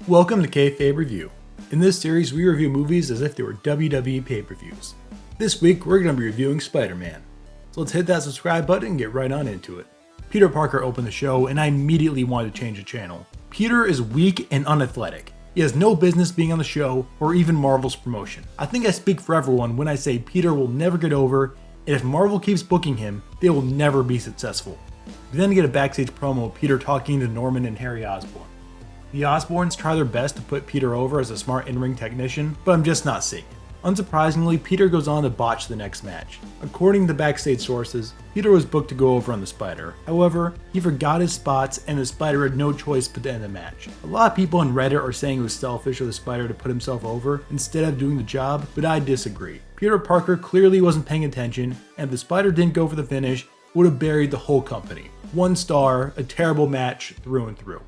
Welcome to Kayfabe Review. In this series, we review movies as if they were WWE pay-per-views. This week, we're going to be reviewing Spider-Man. So let's hit that subscribe button and get right on into it. Peter Parker opened the show, and I immediately wanted to change the channel. Peter is weak and unathletic. He has no business being on the show, or even Marvel's promotion. I think I speak for everyone when I say Peter will never get over, and if Marvel keeps booking him, they will never be successful. We then get a backstage promo of Peter talking to Norman and Harry Osborn. The Osborns try their best to put Peter over as a smart in-ring technician, but I'm just not seeing it. Unsurprisingly, Peter goes on to botch the next match. According to backstage sources, Peter was booked to go over on the Spider. However, he forgot his spots and the Spider had no choice but to end the match. A lot of people on Reddit are saying it was selfish of the Spider to put himself over instead of doing the job, but I disagree. Peter Parker clearly wasn't paying attention, and if the Spider didn't go for the finish, would have buried the whole company. 1 star, a terrible match through and through.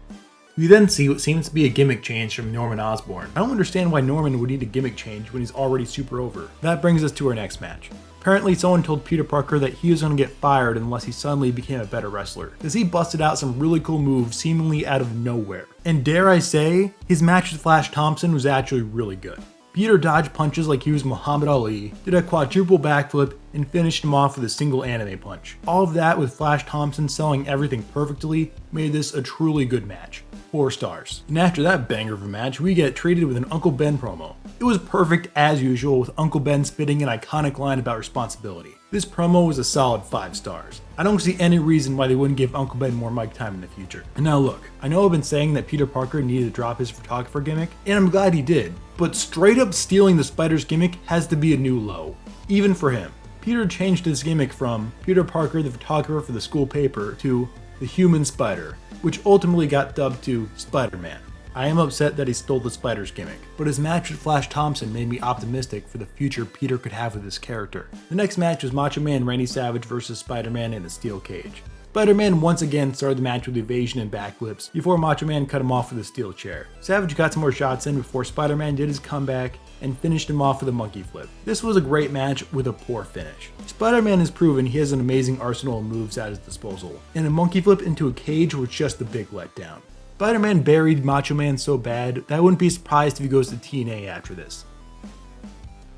We then see what seems to be a gimmick change from Norman Osborn. I don't understand why Norman would need a gimmick change when he's already super over. That brings us to our next match. Apparently someone told Peter Parker that he was going to get fired unless he suddenly became a better wrestler, because he busted out some really cool moves seemingly out of nowhere. And dare I say, his match with Flash Thompson was actually really good. Peter dodged punches like he was Muhammad Ali, did a quadruple backflip, and finished him off with a single anime punch. All of that with Flash Thompson selling everything perfectly made this a truly good match. 4 stars. And after that banger of a match, we get treated with an Uncle Ben promo. It was perfect as usual, with Uncle Ben spitting an iconic line about responsibility. This promo was a solid 5 stars. I don't see any reason why they wouldn't give Uncle Ben more mic time in the future. And now look, I know I've been saying that Peter Parker needed to drop his photographer gimmick, and I'm glad he did, but straight up stealing the Spider's gimmick has to be a new low, even for him. Peter changed his gimmick from Peter Parker, the photographer for the school paper, to the Human Spider, which ultimately got dubbed to Spider-Man. I am upset that he stole the Spider's gimmick, but his match with Flash Thompson made me optimistic for the future Peter could have with this character. The next match was Macho Man Randy Savage vs. Spider-Man in a steel cage. Spider-Man once again started the match with evasion and backflips before Macho Man cut him off with a steel chair. Savage got some more shots in before Spider-Man did his comeback and finished him off with a monkey flip. This was a great match with a poor finish. Spider-Man has proven he has an amazing arsenal of moves at his disposal, and a monkey flip into a cage was just a big letdown. Spider-Man buried Macho Man so bad that I wouldn't be surprised if he goes to TNA after this.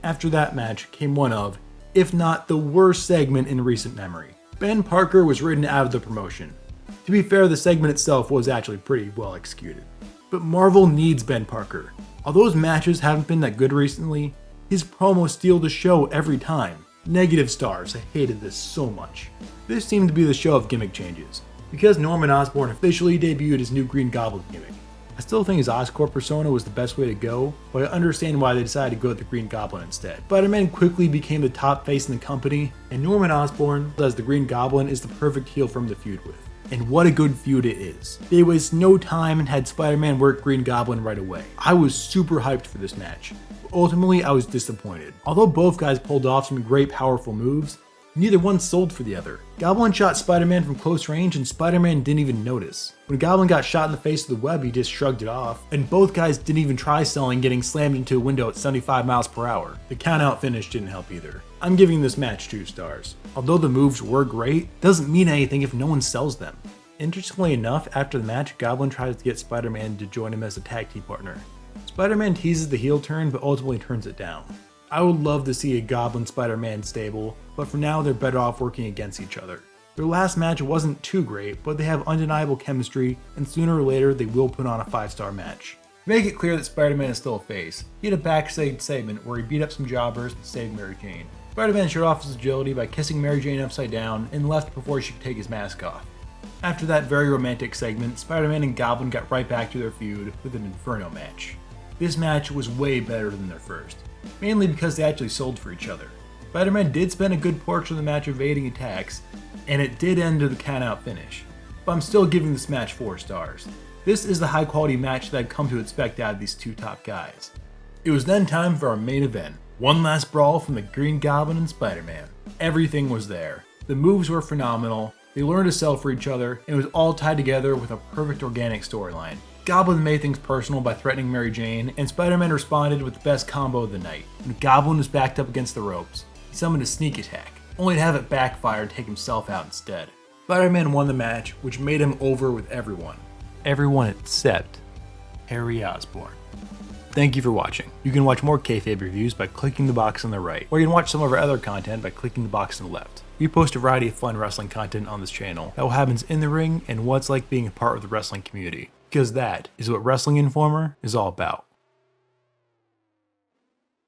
After that match came one of, if not the worst segment in recent memory. Ben Parker was written out of the promotion. To be fair, the segment itself was actually pretty well executed. But Marvel needs Ben Parker. Although his matches haven't been that good recently, his promos steal the show every time. Negative stars, I hated this so much. This seemed to be the show of gimmick changes, because Norman Osborn officially debuted his new Green Goblin gimmick. I still think his Oscorp persona was the best way to go, but I understand why they decided to go with the Green Goblin instead. Spider-Man quickly became the top face in the company, and Norman Osborn, as the Green Goblin, is the perfect heel for him to feud with. And what a good feud it is. They wasted no time and had Spider-Man work Green Goblin right away. I was super hyped for this match, but ultimately I was disappointed. Although both guys pulled off some great powerful moves, neither one sold for the other. Goblin shot Spider-Man from close range and Spider-Man didn't even notice. When Goblin got shot in the face with the web, he just shrugged it off. And both guys didn't even try selling getting slammed into a window at 75 miles per hour. The count-out finish didn't help either. I'm giving this match 2 stars. Although the moves were great, doesn't mean anything if no one sells them. Interestingly enough, after the match, Goblin tries to get Spider-Man to join him as a tag team partner. Spider-Man teases the heel turn, but ultimately turns it down. I would love to see a Goblin Spider-Man stable, but for now they're better off working against each other. Their last match wasn't too great, but they have undeniable chemistry, and sooner or later they will put on a 5-star match. To make it clear that Spider-Man is still a face, he had a backstage segment where he beat up some jobbers and saved Mary Jane. Spider-Man showed off his agility by kissing Mary Jane upside down and left before she could take his mask off. After that very romantic segment, Spider-Man and Goblin got right back to their feud with an Inferno match. This match was way better than their first, mainly because they actually sold for each other. Spider-Man did spend a good portion of the match evading attacks, and it did end to the count-out finish, but I'm still giving this match 4 stars. This is the high-quality match that I've come to expect out of these 2 top guys. It was then time for our main event, one last brawl from the Green Goblin and Spider-Man. Everything was there. The moves were phenomenal, they learned to sell for each other, and it was all tied together with a perfect organic storyline. Goblin made things personal by threatening Mary Jane, and Spider-Man responded with the best combo of the night. When Goblin was backed up against the ropes, he summoned a sneak attack, only to have it backfire and take himself out instead. Spider-Man won the match, which made him over with everyone. Everyone except Harry Osborn. Thank you for watching. You can watch more Kayfabe reviews by clicking the box on the right, or you can watch some of our other content by clicking the box on the left. We post a variety of fun wrestling content on this channel that what happens in the ring and what it's like being a part of the wrestling community, because that is what Wrestling Informer is all about.